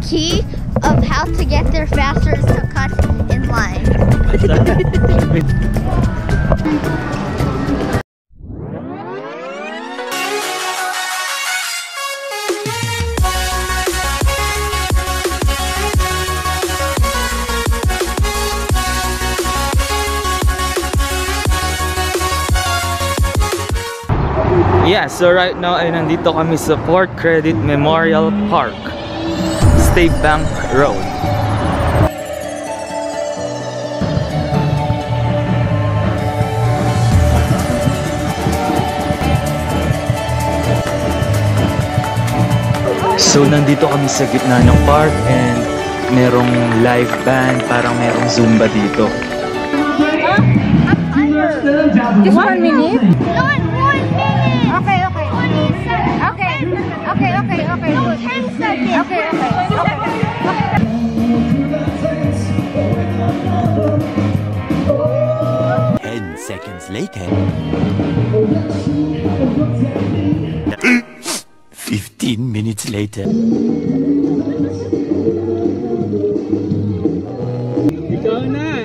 key of how to get there faster is to cut in line. Yeah, so right now ay nandito kami sa Port Credit Memorial Park, State Bank Road. So nandito kami sa gitna ng park and merong live band, parang merong Zumba dito. Just 1 minute? No, 1 minute! Okay. 10 seconds. Okay. 10 seconds later. 15 minutes later.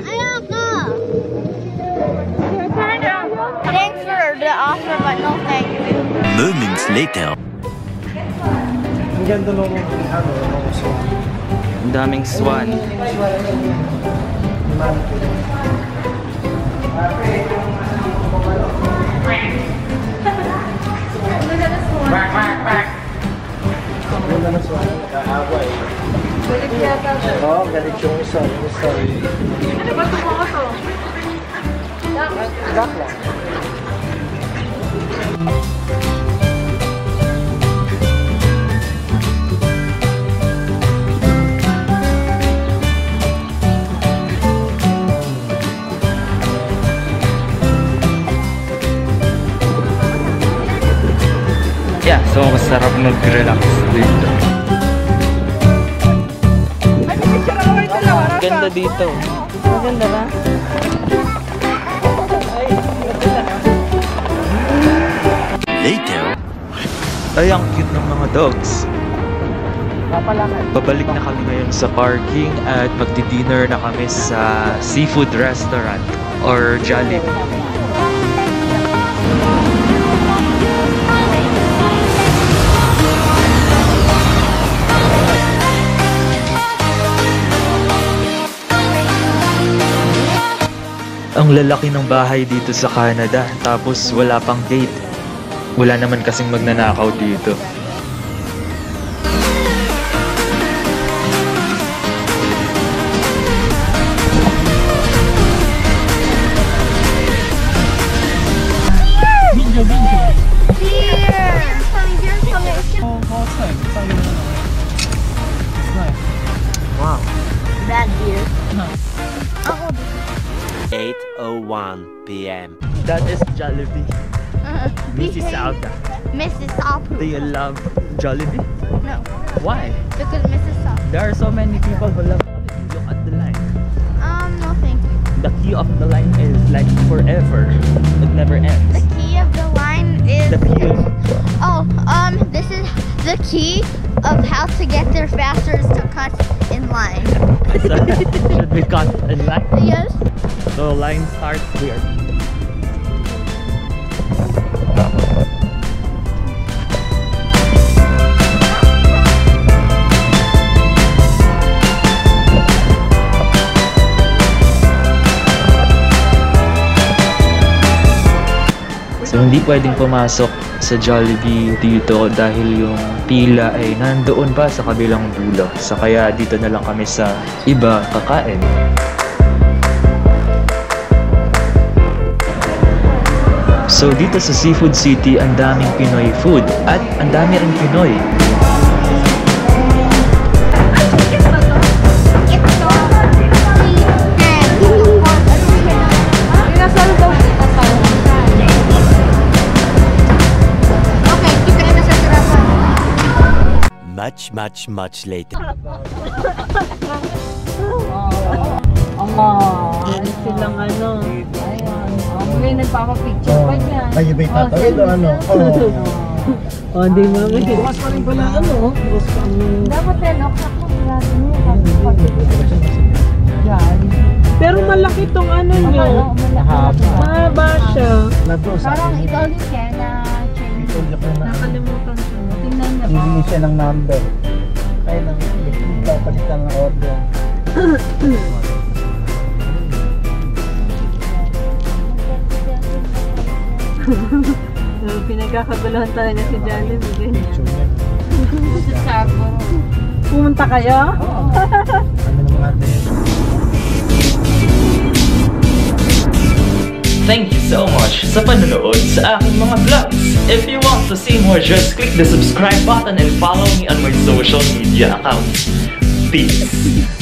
Ayoko! Thanks for the offer, but no thank you. Moments later. Ang ganda nung swan. Ang daming swan. Back. Ang ganda ng swan. Kaaway. Galit yata siya. Oo, galit yung isa. Ano ba itong mga to? Duck lang. Yeah, so masarap mag-relax dito. Ganda dito. Maganda ba? Later. Ay, ang cute ng mga dogs. Babalik na kami ngayon sa parking at magdi-dinner na kami sa seafood restaurant or JOLLIBEE. Ang lalaki ng bahay dito sa Canada, tapos wala pang gate. Wala naman kasing magnanakaw dito. Wow. Bad beer. 8:01 p.m. That is JOLLIBEE. Mississauga. Do you love JOLLIBEE? No, Why? because Mississauga. There are so many people who love JOLLIBEE. Look at the line. No thank you. The key of the line is like forever. It never ends. The key of the line is... The key. This is the key of how to get there faster is to cut in line. So, should we cut in line? Yes. So line starts here. So hindi pwedeng pumasok sa JOLLIBEE dito dahil yung pila ay nandoon pa sa kabilang dulo. So kaya dito na lang kami sa iba kakain. So dito sa Seafood City, ang daming Pinoy food at ang dami ring Pinoy. Much later. Silang ano. May nagpapapicture pa niya. Ay, iba yung tatawid o ano? O, di mami. Bukas pa rin pala ano? Dapat yan, okay. Pero malaki tong ano nyo. Mahaba siya. Parang ito ulit siya na Nakalimutan ko. Tingnan niyo. Hindi siya ng number. Kaya nang papalitan ng order. Pinagkakaguluhan talaga si Jollibee. Pumunta kayo? Ano naman natin? Thank you so much sa panonood sa aking mga vlogs. If you want to see more, just click the subscribe button and follow me on my social media accounts. Peace!